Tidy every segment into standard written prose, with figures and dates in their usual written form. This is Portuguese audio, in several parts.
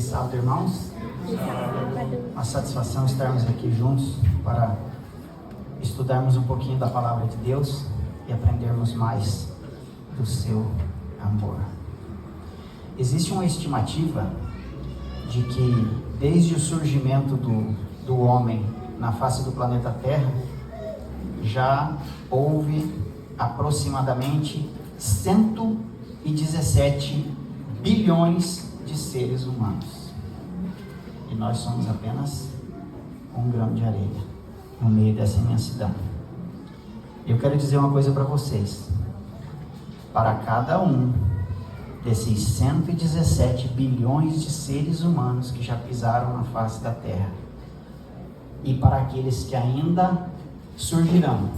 Feliz sábado, irmãos. Uma satisfação estarmos aqui juntos para estudarmos um pouquinho da palavra de Deus e aprendermos mais do seu amor. Existe uma estimativa de que desde o surgimento do homem na face do planeta Terra, já houve aproximadamente 117 bilhões de seres humanos. E nós somos apenas um grão de areia no meio dessa imensidão. Eu quero dizer uma coisa para vocês. Para cada um desses 117 bilhões de seres humanos que já pisaram na face da Terra, e para aqueles que ainda surgirão,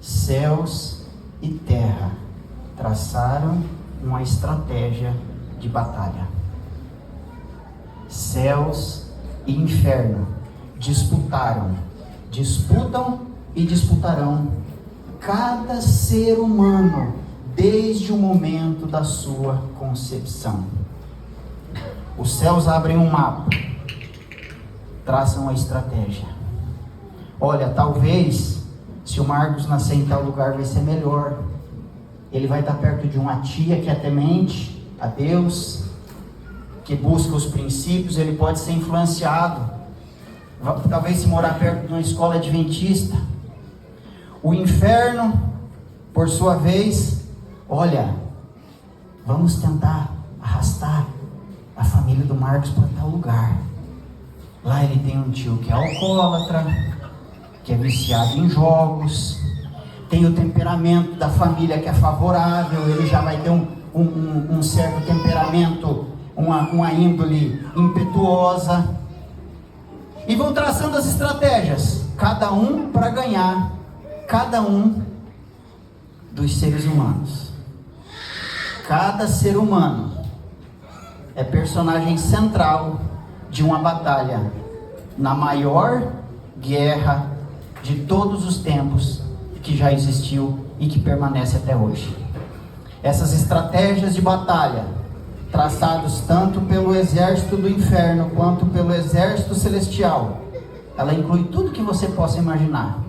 céus e terra traçaram uma estratégia de batalha. Céus e inferno disputam e disputarão cada ser humano desde o momento da sua concepção. Os céus abrem um mapa, traçam a estratégia. Olha, talvez se o Marcos nascer em tal lugar vai ser melhor. Ele vai estar perto de uma tia que é temente a Deus, que busca os princípios, ele pode ser influenciado. Talvez se morar perto de uma escola adventista. O inferno, por sua vez, olha, vamos tentar arrastar a família do Marcos para tal lugar. Lá ele tem um tio que é alcoólatra, que é viciado em jogos, tem o temperamento da família que é favorável, ele já vai ter um certo temperamento, uma índole impetuosa, e vão traçando as estratégias, cada um para ganhar, cada um dos seres humanos. Cada ser humano é personagem central de uma batalha na maior guerra de todos os tempos que já existiu e que permanece até hoje. Essas estratégias de batalha, traçadas tanto pelo exército do inferno quanto pelo exército celestial, ela inclui tudo que você possa imaginar,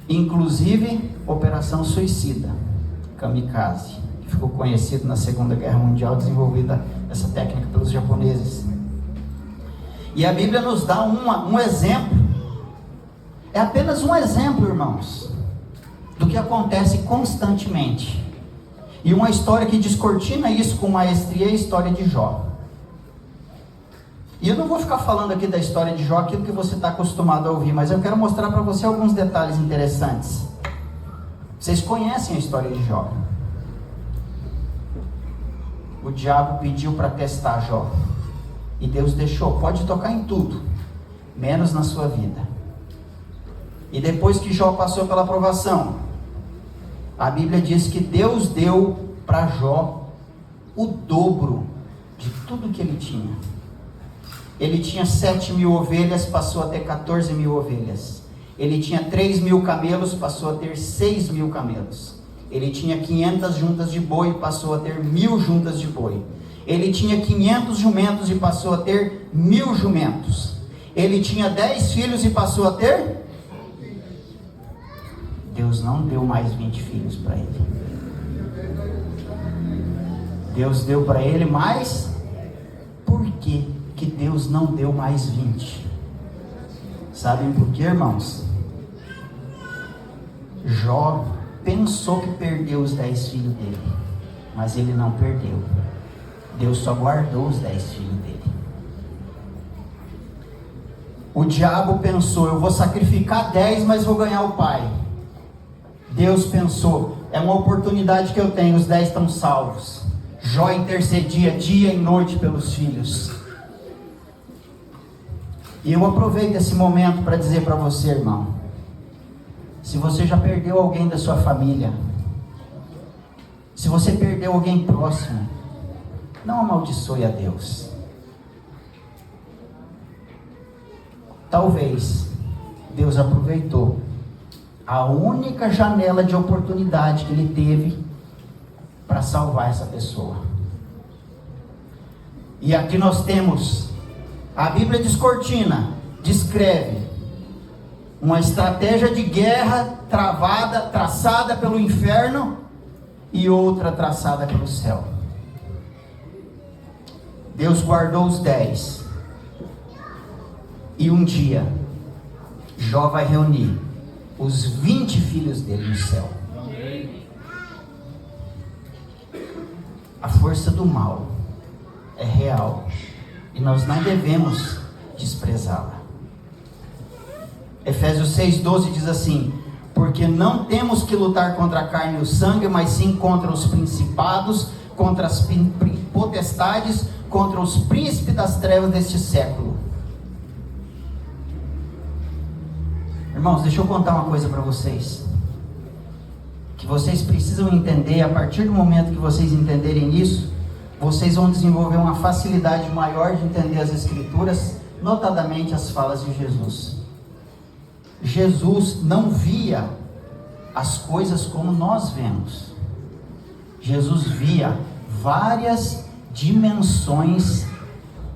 inclusive Operação Suicida, Kamikaze, que ficou conhecido na Segunda Guerra Mundial, desenvolvida essa técnica pelos japoneses. E a Bíblia nos dá um exemplo, é apenas um exemplo, irmãos, do que acontece constantemente. E uma história que descortina isso com maestria é a história de Jó. E eu não vou ficar falando aqui da história de Jó, aquilo que você está acostumado a ouvir, mas eu quero mostrar para você alguns detalhes interessantes. Vocês conhecem a história de Jó. O diabo pediu para testar Jó. E Deus deixou, pode tocar em tudo, menos na sua vida. E depois que Jó passou pela provação, a Bíblia diz que Deus deu para Jó o dobro de tudo que ele tinha. Ele tinha 7.000 ovelhas, passou a ter 14.000 ovelhas. Ele tinha 3.000 camelos, passou a ter 6.000 camelos. Ele tinha 500 juntas de boi, passou a ter 1.000 juntas de boi. Ele tinha 500 jumentos e passou a ter 1.000 jumentos. Ele tinha 10 filhos e passou a ter... Deus não deu mais 20 filhos para ele. Deus deu para ele mais. Por que Deus não deu mais 20? Sabem por quê, irmãos? Jó pensou que perdeu os 10 filhos dele, mas ele não perdeu. Deus só guardou os 10 filhos dele. O diabo pensou, eu vou sacrificar 10, mas vou ganhar o pai. Deus pensou, é uma oportunidade que eu tenho, os 10 estão salvos. Jó intercedia dia e noite pelos filhos. E eu aproveito esse momento para dizer para você, irmão, se você já perdeu alguém da sua família, se você perdeu alguém próximo, não amaldiçoe a Deus. Talvez Deus aproveitou a única janela de oportunidade que ele teve para salvar essa pessoa. E aqui nós temos, a Bíblia descortina, descreve uma estratégia de guerra traçada pelo inferno e outra traçada pelo céu. Deus guardou os 10. E um dia, Jó vai reunir os 20 filhos dele no céu. A força do mal é real e nós não devemos desprezá-la. Efésios 6,12 diz assim: porque não temos que lutar contra a carne e o sangue, mas sim contra os principados, contra as potestades, contra os príncipes das trevas deste século. Irmãos, deixa eu contar uma coisa para vocês, que vocês precisam entender. A partir do momento que vocês entenderem isso, vocês vão desenvolver uma facilidade maior de entender as Escrituras, notadamente as falas de Jesus. Jesus não via as coisas como nós vemos. Jesus via várias dimensões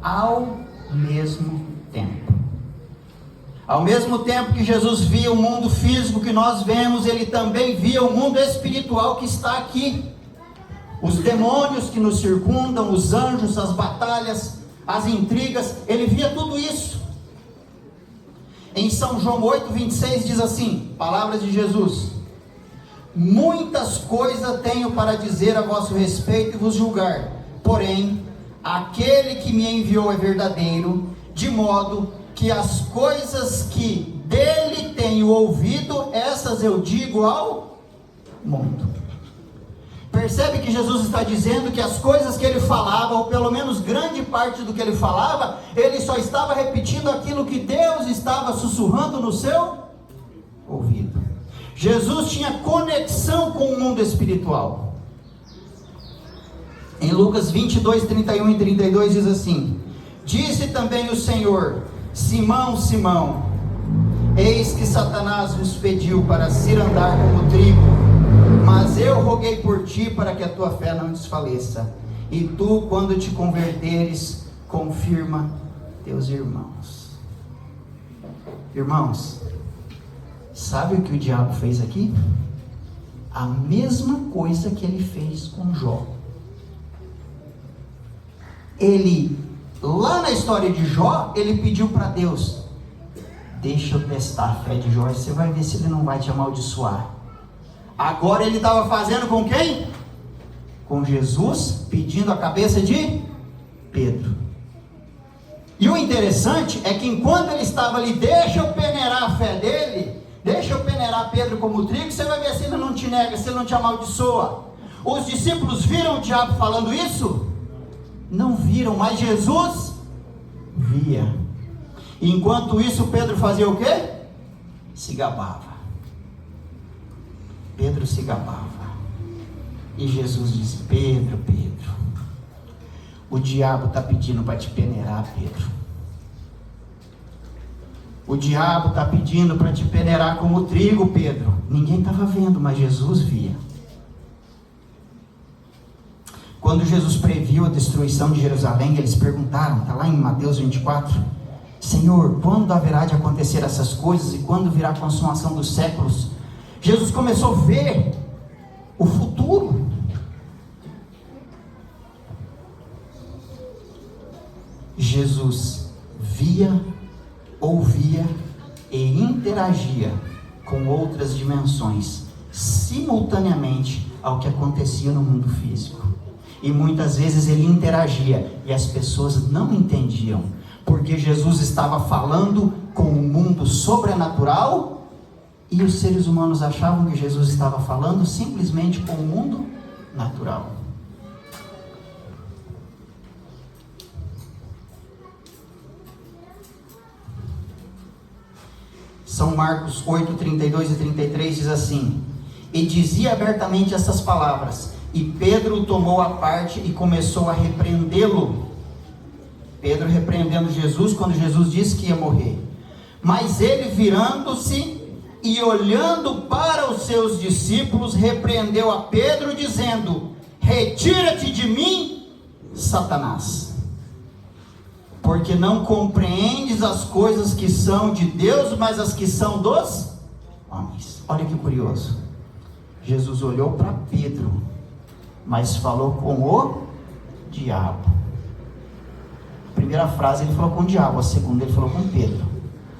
ao mesmo tempo. Ao mesmo tempo que Jesus via o mundo físico que nós vemos, ele também via o mundo espiritual que está aqui. Os demônios que nos circundam, os anjos, as batalhas, as intrigas, ele via tudo isso. Em São João 8,26 diz assim, palavras de Jesus: muitas coisas tenho para dizer a vosso respeito e vos julgar, porém, aquele que me enviou é verdadeiro, de modo que as coisas que dele tenho ouvido, essas eu digo ao mundo. Percebe que Jesus está dizendo que as coisas que ele falava, ou pelo menos grande parte do que ele falava, ele só estava repetindo aquilo que Deus estava sussurrando no seu ouvido. Jesus tinha conexão com o mundo espiritual. Em Lucas 22, 31 e 32 diz assim: disse também o Senhor: Simão, Simão, eis que Satanás vos pediu para se andar como trigo, mas eu roguei por ti para que a tua fé não desfaleça, e tu, quando te converteres, confirma teus irmãos. Irmãos, sabe o que o diabo fez aqui? A mesma coisa que ele fez com Jó. Ele, lá na história de Jó, ele pediu para Deus: deixa eu testar a fé de Jó, você vai ver se ele não vai te amaldiçoar. Agora ele estava fazendo com quem? Com Jesus, pedindo a cabeça de Pedro. E o interessante é que enquanto ele estava ali, deixa eu peneirar a fé dele, deixa eu peneirar Pedro como trigo, você vai ver se ele não te nega, se ele não te amaldiçoa. Os discípulos viram o diabo falando isso? Não viram, mas Jesus via. Enquanto isso, Pedro fazia o quê? Se gabava. Pedro se gabava. E Jesus disse: Pedro, Pedro, o diabo está pedindo para te peneirar, Pedro. O diabo está pedindo para te peneirar como trigo, Pedro. Ninguém estava vendo, mas Jesus via. Quando Jesus previu a destruição de Jerusalém, eles perguntaram, está lá em Mateus 24, Senhor, quando haverá de acontecer essas coisas e quando virá a consumação dos séculos? Jesus começou a ver o futuro. Jesus via, ouvia e interagia com outras dimensões simultaneamente ao que acontecia no mundo físico. E muitas vezes ele interagia e as pessoas não entendiam, porque Jesus estava falando com o mundo sobrenatural e os seres humanos achavam que Jesus estava falando simplesmente com o mundo natural. São Marcos 8, 32 e 33 diz assim: e dizia abertamente essas palavras, e Pedro o tomou à parte e começou a repreendê-lo. Pedro repreendendo Jesus quando Jesus disse que ia morrer. Mas ele, virando-se e olhando para os seus discípulos, repreendeu a Pedro dizendo: retira-te de mim, Satanás. porque não compreendes as coisas que são de Deus, mas as que são dos homens. Olha que curioso. Jesus olhou para Pedro, mas falou com o diabo. A primeira frase ele falou com o diabo, a segunda ele falou com Pedro.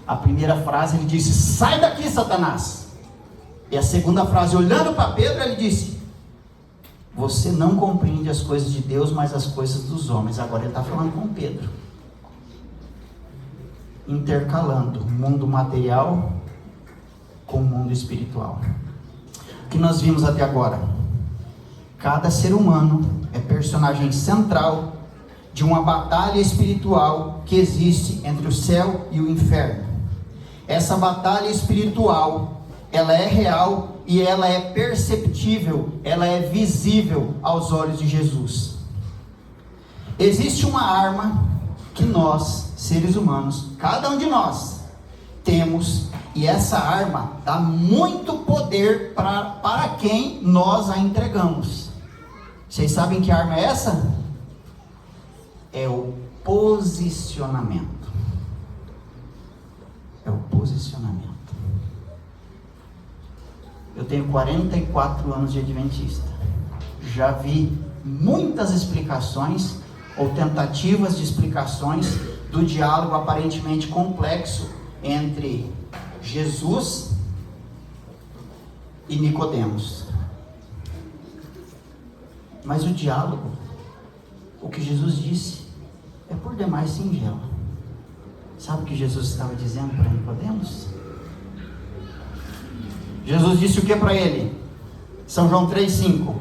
A primeira frase ele disse: sai daqui, Satanás. E a segunda frase, olhando para Pedro, ele disse: você não compreende as coisas de Deus, mas as coisas dos homens. Agora ele está falando com Pedro, intercalando o mundo material com o mundo espiritual. O que nós vimos até agora? Cada ser humano é personagem central de uma batalha espiritual que existe entre o céu e o inferno. Essa batalha espiritual, ela é real e ela é perceptível, ela é visível aos olhos de Jesus. Existe uma arma que nós, seres humanos, cada um de nós, temos, e essa arma dá muito poder para quem nós a entregamos. Vocês sabem que arma é essa? É o posicionamento. É o posicionamento. Eu tenho 44 anos de adventista. Já vi muitas explicações ou tentativas de explicações do diálogo aparentemente complexo entre Jesus e Nicodemos. Mas o diálogo, o que Jesus disse, é por demais singelo. Sabe o que Jesus estava dizendo para Nicodemos? Jesus disse o que para ele? São João 3,5: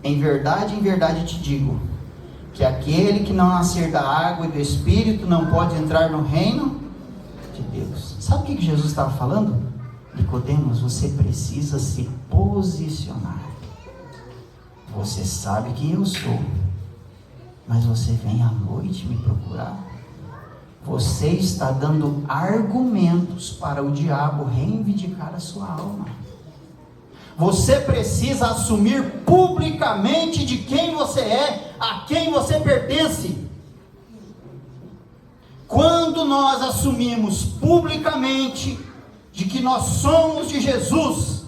em verdade te digo, que aquele que não nascer da água e do Espírito não pode entrar no reino de Deus. Sabe o que Jesus estava falando? Nicodemos, você precisa se posicionar. Você sabe quem eu sou, mas você vem à noite me procurar. Você está dando argumentos para o diabo reivindicar a sua alma. Você precisa assumir publicamente de quem você é, a quem você pertence. Quando nós assumimos publicamente de que nós somos de Jesus,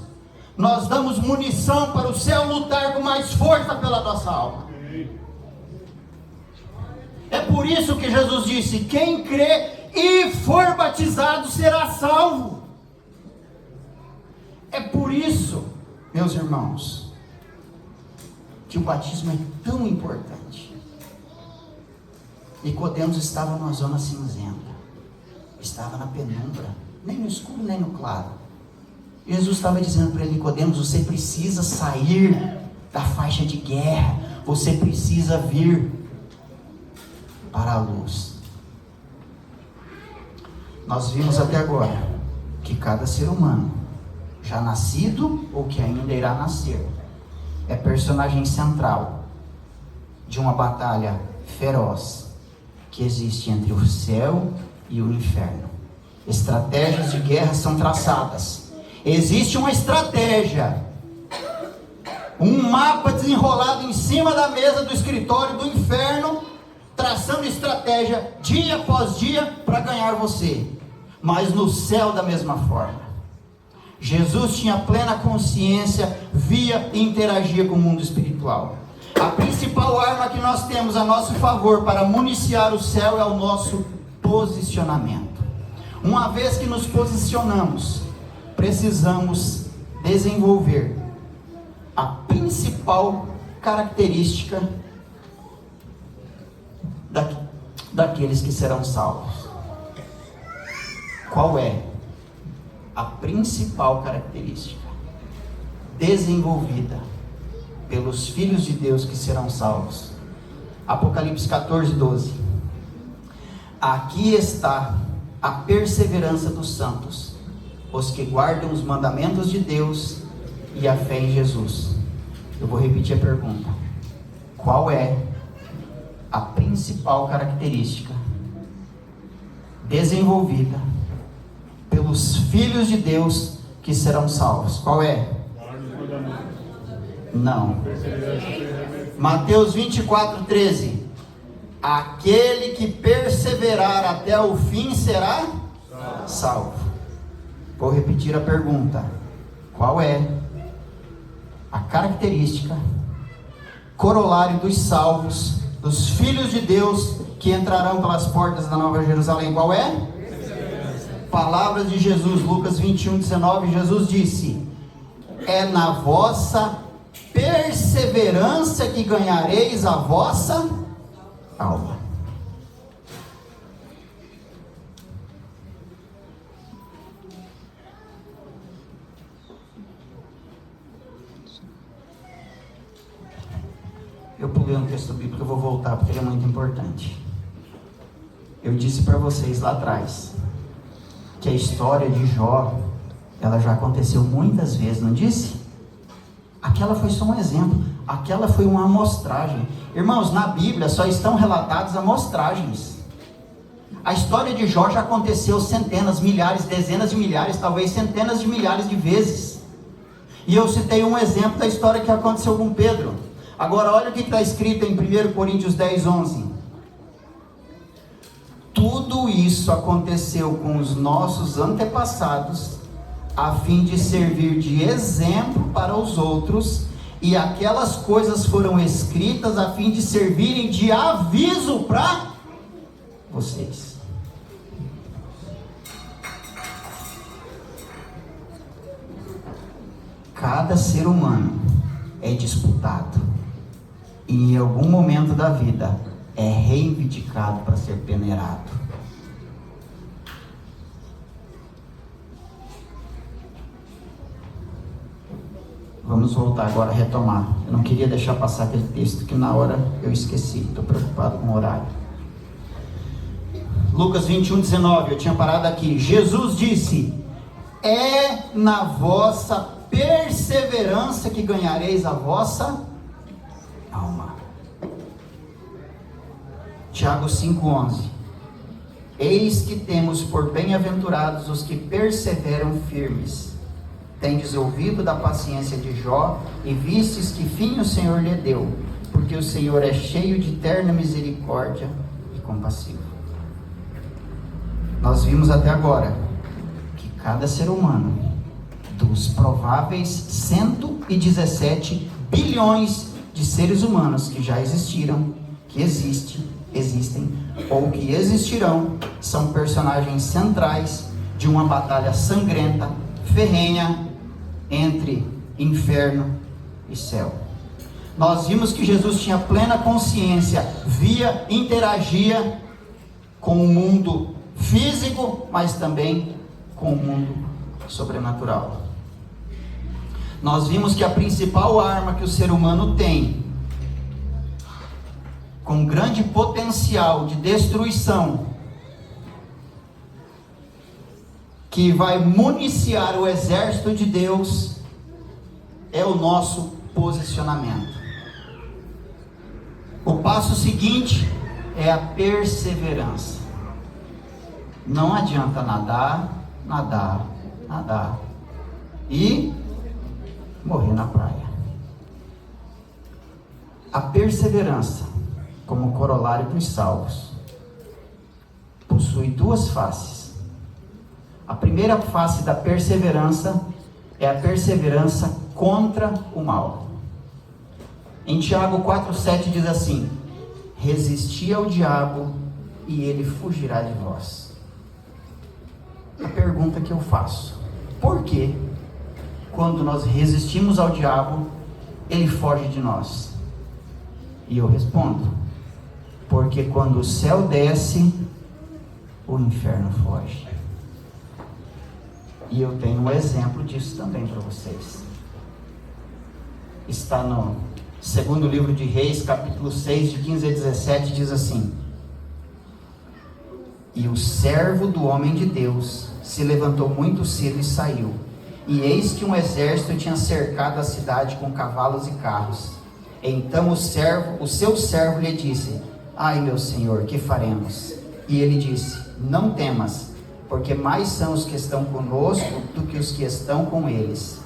nós damos munição para o céu lutar com mais força pela nossa alma. É por isso que Jesus disse: quem crê e for batizado será salvo. É por isso, meus irmãos, que o batismo é tão importante. Nicodemos estava numa zona cinzenta, estava na penumbra, nem no escuro nem no claro. Jesus estava dizendo para ele: Nicodemos, você precisa sair da faixa de guerra, você precisa vir para a luz. Nós vimos até agora que cada ser humano, já nascido ou que ainda irá nascer, é personagem central de uma batalha feroz que existe entre o céu e o inferno. Estratégias de guerra são traçadas. Existe uma estratégia, um mapa desenrolado em cima da mesa do escritório do inferno, traçando estratégia dia após dia para ganhar você. Mas no céu da mesma forma. Jesus tinha plena consciência, via e interagia com o mundo espiritual. A principal arma que nós temos a nosso favor para municiar o céu é o nosso posicionamento. Uma vez que nos posicionamos, precisamos desenvolver a principal característica daqueles que serão salvos. Qual é a principal característica desenvolvida pelos filhos de Deus que serão salvos? Apocalipse 14:12. Aqui está a perseverança dos santos, os que guardam os mandamentos de Deus e a fé em Jesus. Eu vou repetir a pergunta: qual é a principal característica desenvolvida pelos filhos de Deus que serão salvos? Qual é? Não. Mateus 24:13. aquele que perseverar até o fim será salvo. Vou repetir a pergunta: qual é a característica, corolário dos salvos, dos filhos de Deus que entrarão pelas portas da Nova Jerusalém? Qual é? Palavras de Jesus, Lucas 21:19, Jesus disse: é na vossa perseverança que ganhareis a vossa alma. Eu pulei um texto bíblico, eu vou voltar porque ele é muito importante. Eu disse para vocês lá atrás que a história de Jó, ela já aconteceu muitas vezes, não disse? Aquela foi só um exemplo, aquela foi uma amostragem. Irmãos, na Bíblia só estão relatadas amostragens. A história de Jó já aconteceu centenas, milhares, dezenas de milhares, talvez centenas de milhares de vezes. E eu citei um exemplo da história que aconteceu com Pedro. Agora olha o que está escrito em 1 Coríntios 10:11. Tudo isso aconteceu com os nossos antepassados, a fim de servir de exemplo para os outros, e aquelas coisas foram escritas a fim de servirem de aviso para vocês. Cada ser humano é disputado, e em algum momento da vida é reivindicado para ser peneirado. Vamos voltar agora a retomar. Eu não queria deixar passar aquele texto que na hora eu esqueci. Estou preocupado com o horário. Lucas 21:19, eu tinha parado aqui. Jesus disse: é na vossa perseverança que ganhareis a vossa alma. Tiago 5:11. Eis que temos por bem-aventurados os que perseveram firmes. Tendes ouvido da paciência de Jó, e vistes que fim o Senhor lhe deu, porque o Senhor é cheio de terna misericórdia e compassivo. Nós vimos até agora que cada ser humano, dos prováveis 117 bilhões de seres humanos que já existiram, que existem ou que existirão, são personagens centrais de uma batalha sangrenta, ferrenha, entre inferno e céu. Nós vimos que Jesus tinha plena consciência, interagia com o mundo físico, mas também com o mundo sobrenatural. Nós vimos que a principal arma que o ser humano tem, com grande potencial de destruição, que vai municiar o exército de Deus, é o nosso posicionamento. O passo seguinte é a perseverança. Não adianta nadar e morrer na praia. A perseverança, como corolário dos salvos, possui duas faces. A primeira face da perseverança é a perseverança contra o mal. Em Tiago 4:7 diz assim: resisti ao diabo e ele fugirá de vós. A pergunta que eu faço: por que, quando nós resistimos ao diabo, ele foge de nós? E eu respondo: porque quando o céu desce, o inferno foge. E eu tenho um exemplo disso também para vocês. Está no segundo livro de Reis, capítulo 6, de 15 a 17, diz assim: e o servo do homem de Deus se levantou muito cedo e saiu. E eis que um exército tinha cercado a cidade com cavalos e carros. Então o seu servo lhe disse: ai, meu senhor, que faremos? E ele disse: não temas, porque mais são os que estão conosco do que os que estão com eles.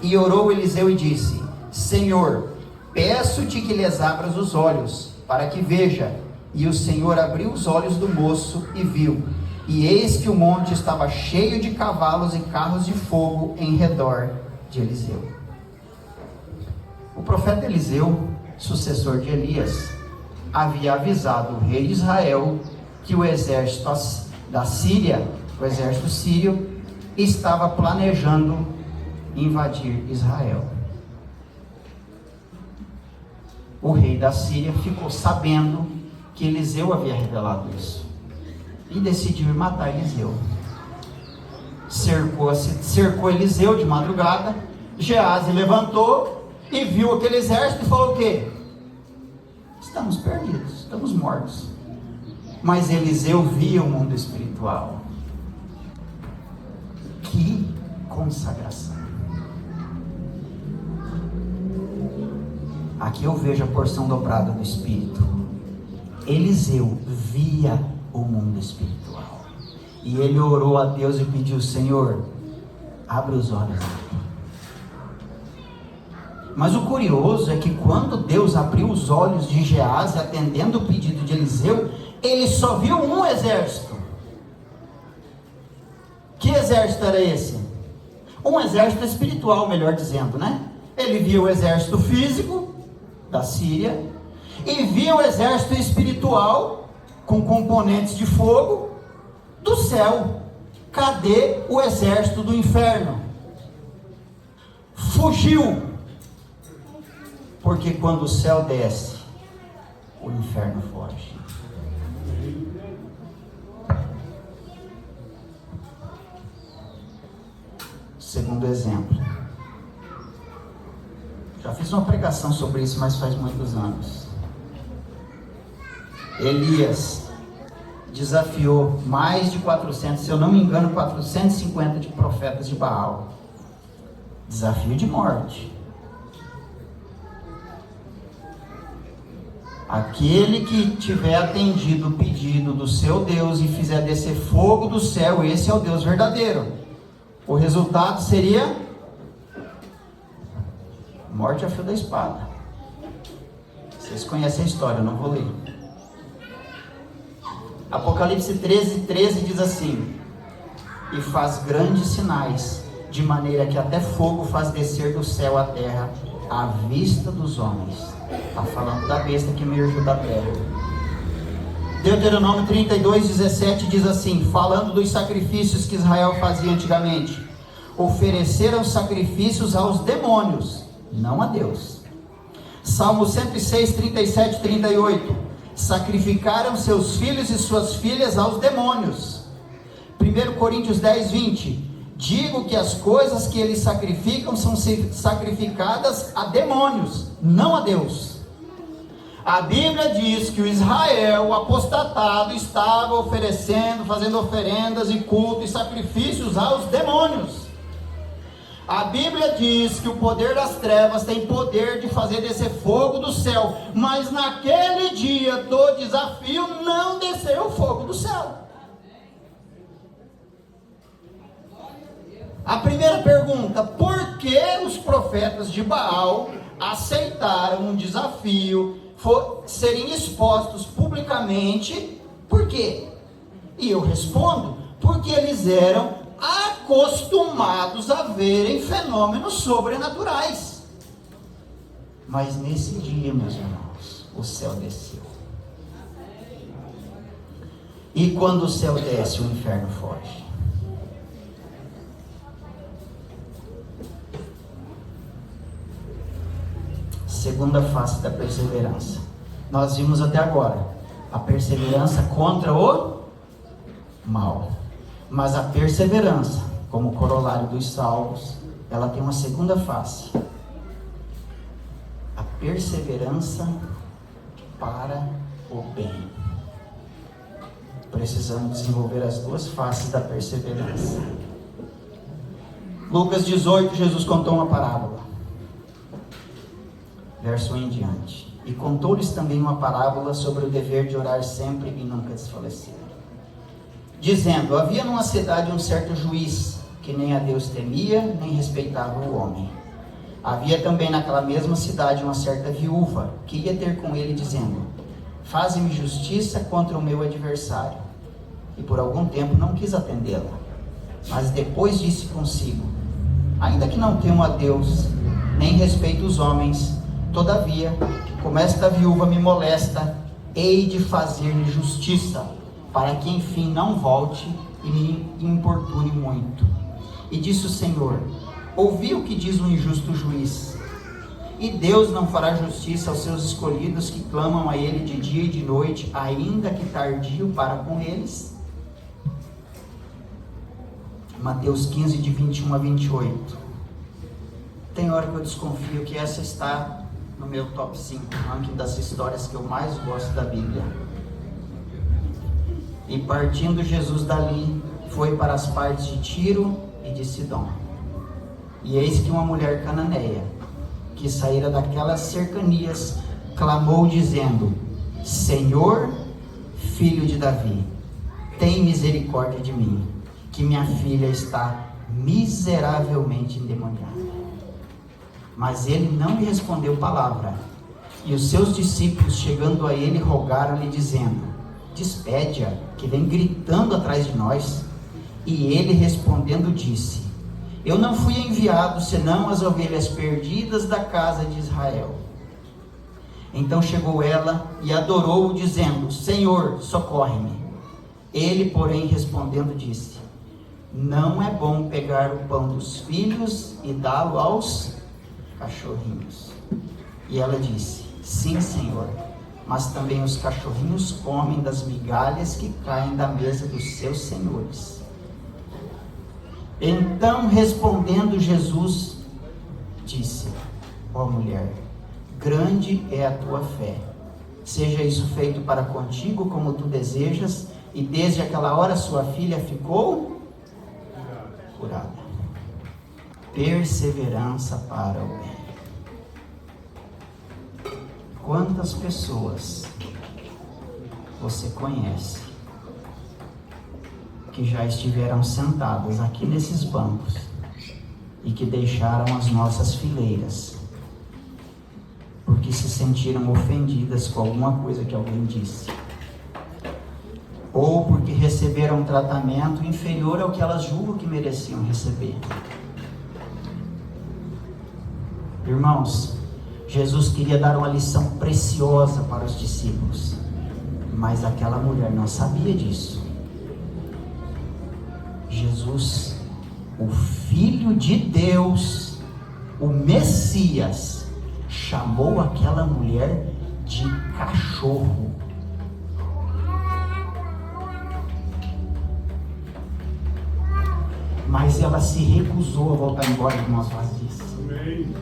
E orou Eliseu e disse: Senhor, peço-te que lhes abras os olhos, para que veja. E o Senhor abriu os olhos do moço e viu, e eis que o monte estava cheio de cavalos e carros de fogo em redor de Eliseu. O profeta Eliseu, sucessor de Elias, havia avisado o rei de Israel que o exército da Síria, o exército sírio, estava planejando invadir Israel. O rei da Síria ficou sabendo que Eliseu havia revelado isso e decidiu ir matar Eliseu. Cercou Eliseu de madrugada. Geazi levantou e viu aquele exército e falou o quê? Estamos perdidos, estamos mortos. Mas Eliseu via o mundo espiritual. Que consagração! Aqui eu vejo a porção dobrada do Espírito. Eliseu via o mundo espiritual. E ele orou a Deus e pediu: Senhor, abre os olhos dele. Mas o curioso é que quando Deus abriu os olhos de Geazi, atendendo o pedido de Eliseu, ele só viu um exército. Que exército era esse? Um exército espiritual, melhor dizendo, né? Ele viu o exército físico da Síria e viu o exército espiritual com componentes de fogo do céu. Cadê o exército do inferno? Fugiu. Porque quando o céu desce, o inferno foge. Segundo exemplo. Já fiz uma pregação sobre isso, mas faz muitos anos. Elias desafiou mais de 400, se eu não me engano, 450 de profetas de Baal. Desafio de morte. Aquele que tiver atendido o pedido do seu Deus e fizer descer fogo do céu, esse é o Deus verdadeiro. O resultado seria morte a fio da espada. Vocês conhecem a história, eu não vou ler. Apocalipse 13 diz assim: e faz grandes sinais, de maneira que até fogo faz descer do céu à terra, à vista dos homens. Está falando da besta que emergiu da terra. Deuteronômio 32:17 diz assim, falando dos sacrifícios que Israel fazia antigamente: ofereceram sacrifícios aos demônios, não a Deus. Salmo 106, 37 e 38: sacrificaram seus filhos e suas filhas aos demônios. 1 Coríntios 10, 20: digo que as coisas que eles sacrificam são sacrificadas a demônios, não a Deus. A Bíblia diz que o Israel apostatado estava oferecendo, fazendo oferendas e culto e sacrifícios aos demônios. A Bíblia diz que o poder das trevas tem poder de fazer descer fogo do céu, mas naquele dia do desafio não desceu fogo do céu. A primeira pergunta: por que os profetas de Baal aceitaram um desafio, serem expostos publicamente? Por quê? E eu respondo: porque eles eram acostumados a verem fenômenos sobrenaturais. Mas nesse dia, meus irmãos, o céu desceu. E quando o céu desce, o inferno foge. Segunda face da perseverança. Nós vimos até agora a perseverança contra o mal. Mas a perseverança, como corolário dos salvos, ela tem uma segunda face. A perseverança para o bem. Precisamos desenvolver as duas faces da perseverança. Lucas 18, Jesus contou uma parábola. Verso 1 em diante. E contou-lhes também uma parábola sobre o dever de orar sempre e nunca desfalecer. Dizendo: havia numa cidade um certo juiz, que nem a Deus temia, nem respeitava o homem. Havia também naquela mesma cidade uma certa viúva, que ia ter com ele, dizendo: faze-me justiça contra o meu adversário. E por algum tempo não quis atendê-la. Mas depois disse consigo: ainda que não temo a Deus, nem respeito os homens, todavia, como esta viúva me molesta, hei de fazer-lhe justiça, para que enfim não volte e me importune muito. E disse o Senhor: ouvi o que diz o injusto juiz. E Deus não fará justiça aos seus escolhidos que clamam a Ele de dia e de noite, ainda que tardio para com eles? Mateus 15, de 21 a 28. Tem hora que eu desconfio que essa está no meu top 5, ranking das histórias que eu mais gosto da Bíblia. E partindo Jesus dali, foi para as partes de Tiro e de Sidom. E eis que uma mulher cananeia, que saíra daquelas cercanias, clamou dizendo: Senhor, filho de Davi, tem misericórdia de mim, que minha filha está miseravelmente endemoniada. Mas ele não lhe respondeu palavra. E os seus discípulos, chegando a ele, rogaram-lhe, dizendo: despede-a, que vem gritando atrás de nós. E ele respondendo disse: eu não fui enviado senão as ovelhas perdidas da casa de Israel. Então chegou ela e adorou-o, dizendo: Senhor, socorre-me. Ele, porém, respondendo disse: não é bom pegar o pão dos filhos e dá-lo aos cachorrinhos. E ela disse: sim, Senhor, mas também os cachorrinhos comem das migalhas que caem da mesa dos seus senhores. Então, respondendo Jesus, disse: ó mulher, grande é a tua fé, seja isso feito para contigo como tu desejas. E desde aquela hora sua filha ficou curada. Perseverança para o bem. Quantas pessoas você conhece que já estiveram sentadas aqui nesses bancos e que deixaram as nossas fileiras porque se sentiram ofendidas com alguma coisa que alguém disse, ou porque receberam um tratamento inferior ao que elas julgam que mereciam receber? Irmãos, Jesus queria dar uma lição preciosa para os discípulos, mas aquela mulher não sabia disso. Jesus, o Filho de Deus, o Messias, chamou aquela mulher de cachorro. Mas ela se recusou a voltar embora de mãos vazias. Amém.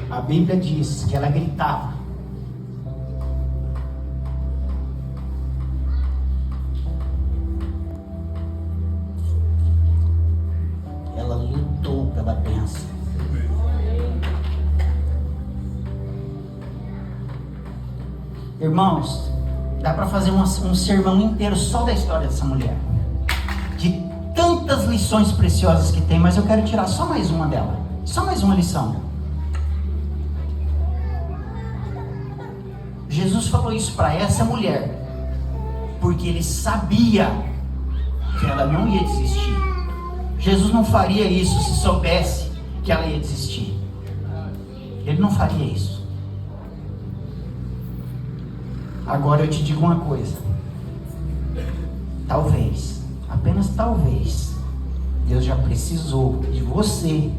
A Bíblia diz que ela gritava. Ela lutou pela bênção. Irmãos, dá para fazer um sermão inteiro só da história dessa mulher, de tantas lições preciosas que tem, mas eu quero tirar só mais uma dela, só mais uma lição. Jesus falou isso para essa mulher porque ele sabia que ela não ia desistir. Jesus não faria isso se soubesse que ela ia desistir. Ele não faria isso. Agora eu te digo uma coisa: talvez, apenas talvez, Deus já precisou de você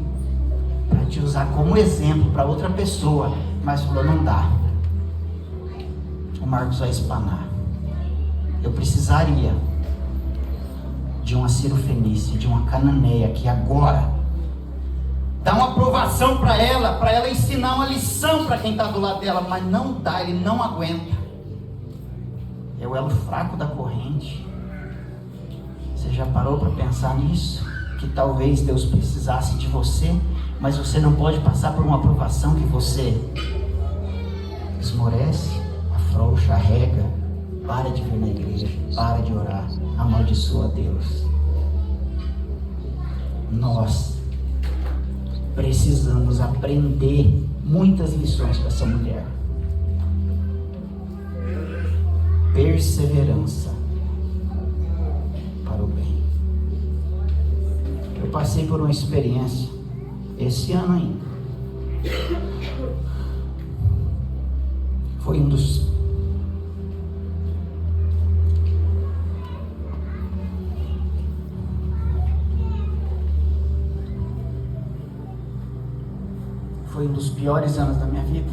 para te usar como exemplo para outra pessoa, mas falou: não dá. O Marcos vai espanar. Eu precisaria de uma Cirofenícia, de uma Cananeia que agora dá uma aprovação para ela ensinar uma lição para quem está do lado dela, mas não dá, ele não aguenta. É o elo fraco da corrente. Você já parou para pensar nisso? Que talvez Deus precisasse de você, mas você não pode passar por uma aprovação que você esmorece, afrouxa, arrega, para de vir na igreja, para de orar, amaldiçoa Deus. Nós precisamos aprender muitas lições com essa mulher. Perseverança para o bem. Eu passei por uma experiência esse ano ainda. Foi um dos piores anos da minha vida.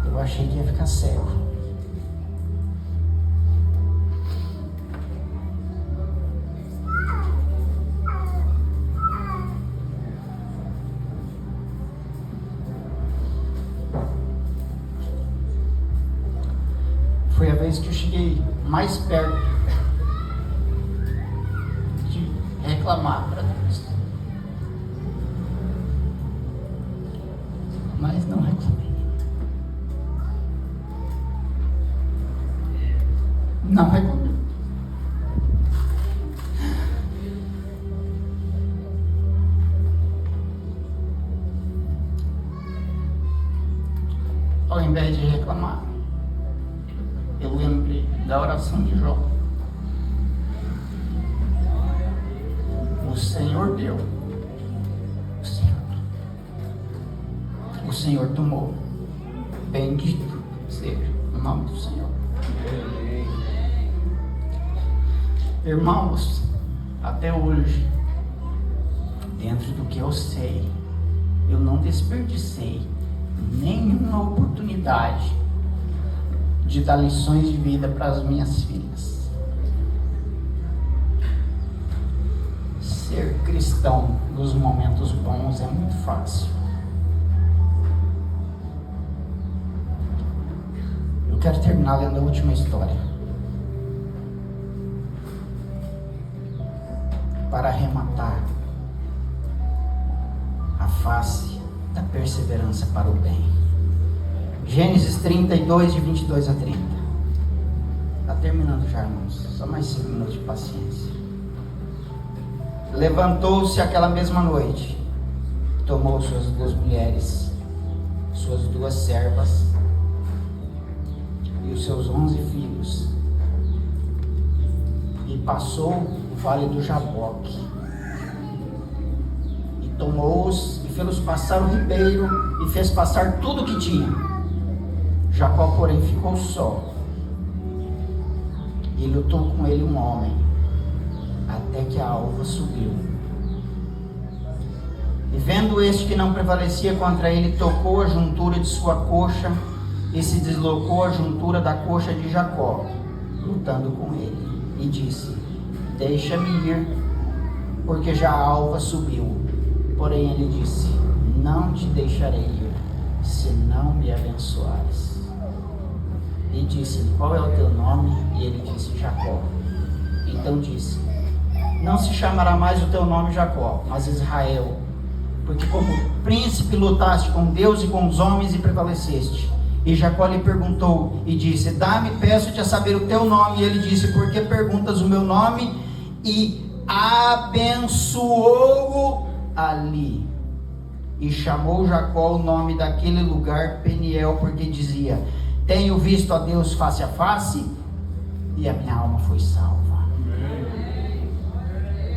Eu achei que ia ficar cego. Foi a vez que eu cheguei mais perto de reclamar para Deus. Mas não reclamei. Não reclamei. Ao invés de reclamar, eu lembrei da oração de Jó. O Senhor deu, o Senhor tomou. Bendito seja o nome do Senhor. Irmãos, até hoje, dentro do que eu sei, eu não desperdicei nenhuma oportunidade de dar lições de vida para as minhas filhas. Ser cristão nos momentos bons é muito fácil. Eu quero terminar lendo a última história, para arrematar a face da perseverança para o bem. Gênesis 32, de 22 a 30. Está terminando já, irmãos. Só mais 5 minutos de paciência. Levantou-se aquela mesma noite, tomou suas 2 mulheres, suas 2 servas e os seus 11 filhos, e passou o vale do Jaboque, e tomou-os e fez-los passar o ribeiro, e fez passar tudo o que tinha. Jacó, porém, ficou só, e lutou com ele um homem, até que a alva subiu. E vendo este que não prevalecia contra ele, tocou a juntura de sua coxa, e se deslocou a juntura da coxa de Jacó, lutando com ele, e disse: deixa-me ir, porque já a alva subiu. Porém ele disse: não te deixarei ir, se não me abençoares. E disse-lhe: qual é o teu nome? E ele disse: Jacó. Então disse: não se chamará mais o teu nome Jacó, mas Israel, porque como príncipe lutaste com Deus e com os homens e prevaleceste. E Jacó lhe perguntou e disse: dá-me, peço-te, a saber o teu nome. E ele disse: por que perguntas o meu nome? E abençoou-o ali. E chamou Jacó o nome daquele lugar Peniel, porque dizia: tenho visto a Deus face a face, e a minha alma foi salva.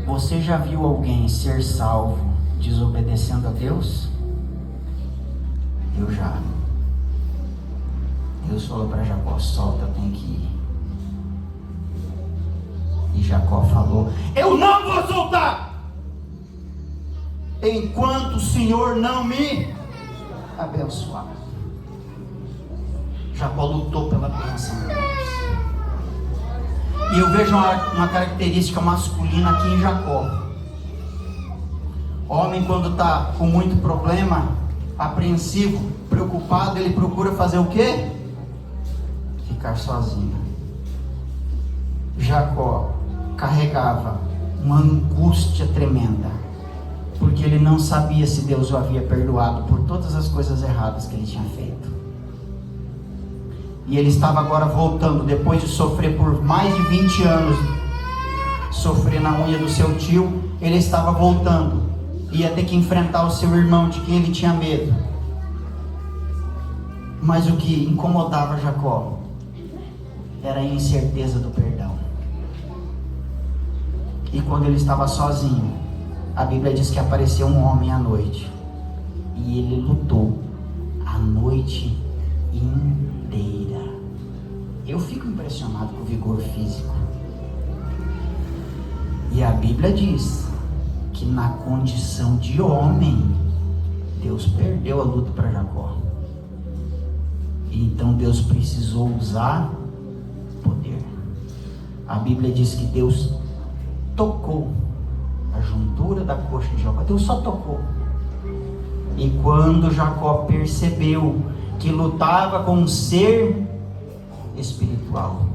Você já viu alguém ser salvo desobedecendo a Deus? Eu já. Deus falou para Jacó: solta, eu tenho que ir. E Jacó falou: eu não vou soltar enquanto o Senhor não me abençoar. Jacó lutou pela bênção de Deus. E eu vejo uma característica masculina aqui em Jacó. Homem, quando está com muito problema, apreensivo, preocupado, ele procura fazer o quê? ficar sozinho. Jacó carregava uma angústia tremenda, porque ele não sabia se Deus o havia perdoado por todas as coisas erradas que ele tinha feito. E ele estava agora voltando, depois de sofrer por mais de 20 anos, sofrer na unha do seu tio, ele estava voltando, ia ter que enfrentar o seu irmão, de quem ele tinha medo. Mas o que incomodava Jacó era a incerteza do perdão. E quando ele estava sozinho, a Bíblia diz que apareceu um homem à noite, e ele lutou a noite inteira. Eu fico impressionado com o vigor físico. E a Bíblia diz que na condição de homem, Deus perdeu a luta para Jacó. E então Deus precisou usar poder. A Bíblia diz que Deus tocou a juntura da coxa de Jacó. Deus só tocou. E quando Jacó percebeu que lutava com um ser espiritual,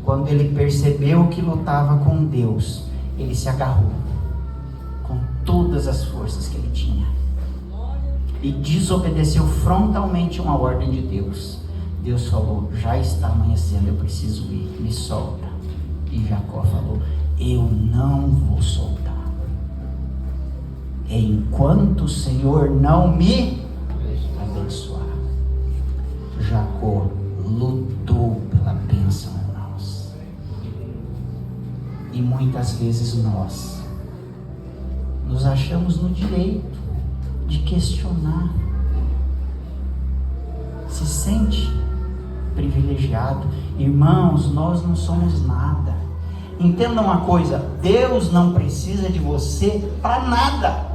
quando ele percebeu que lutava com Deus, ele se agarrou com todas as forças que ele tinha e desobedeceu frontalmente uma ordem de Deus. Deus falou: já está amanhecendo, eu preciso ir, me solta. E Jacó falou: eu não vou soltar enquanto o Senhor não me abençoar. Jacó lutou pela bênção, irmãos. E muitas vezes nós nos achamos no direito de questionar. Se sente privilegiado. Irmãos, nós não somos nada. Entenda uma coisa: Deus não precisa de você para nada.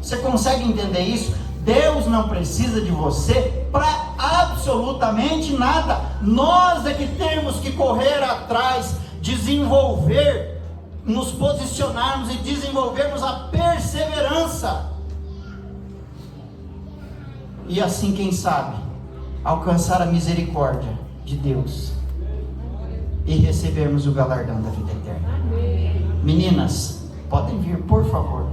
Você consegue entender isso? Deus não precisa de você para absolutamente nada. Nós é que temos que correr atrás, desenvolver, nos posicionarmos e desenvolvermos a perseverança. E assim, quem sabe, alcançar a misericórdia de Deus e recebermos o galardão da vida eterna. Meninas, podem vir, por favor.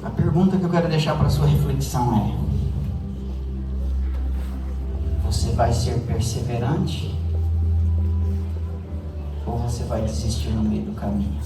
A pergunta que eu quero deixar para sua reflexão é: você vai ser perseverante ou você vai desistir no meio do caminho?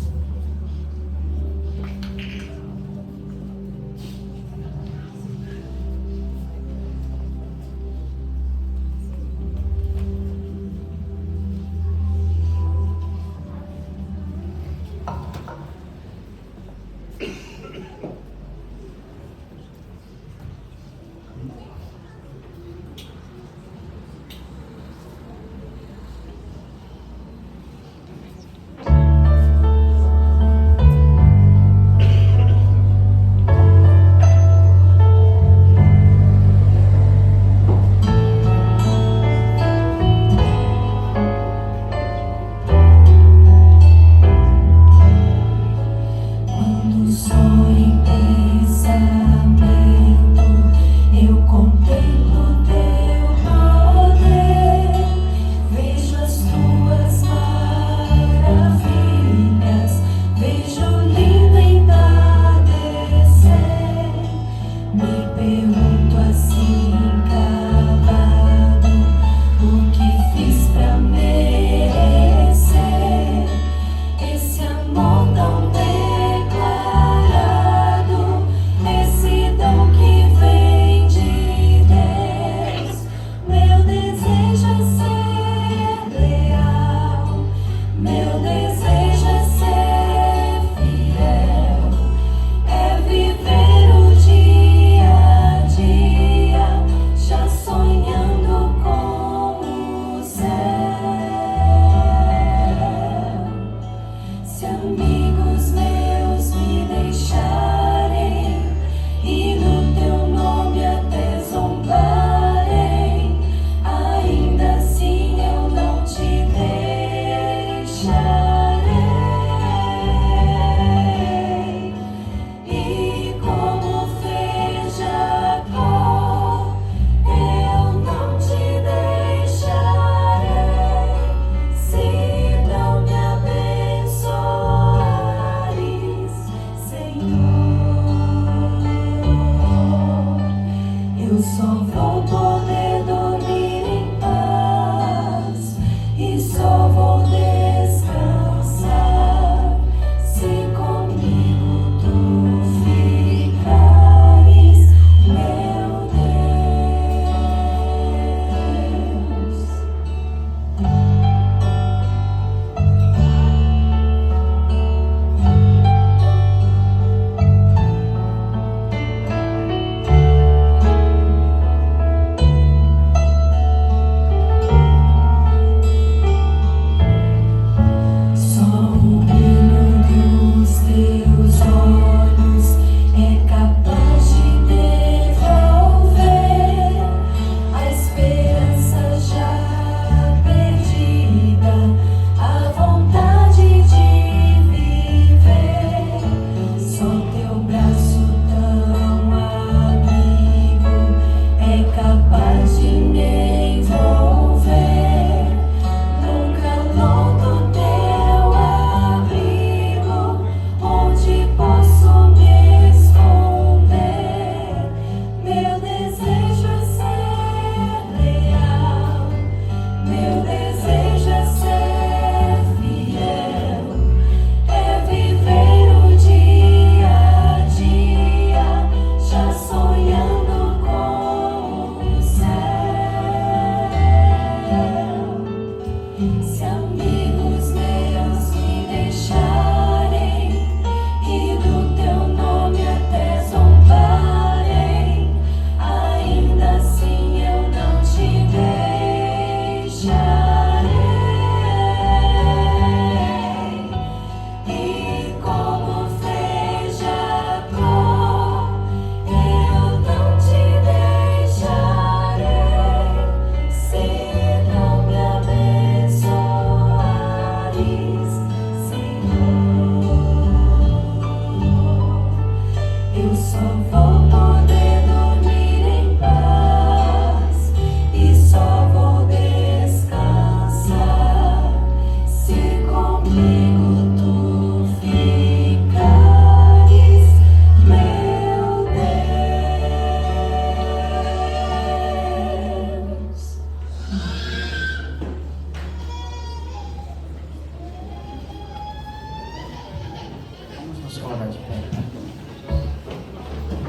Vamos colocar de pé.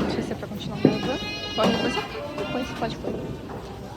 Não sei se é pra continuar gravando. Pode depois, pode pôr.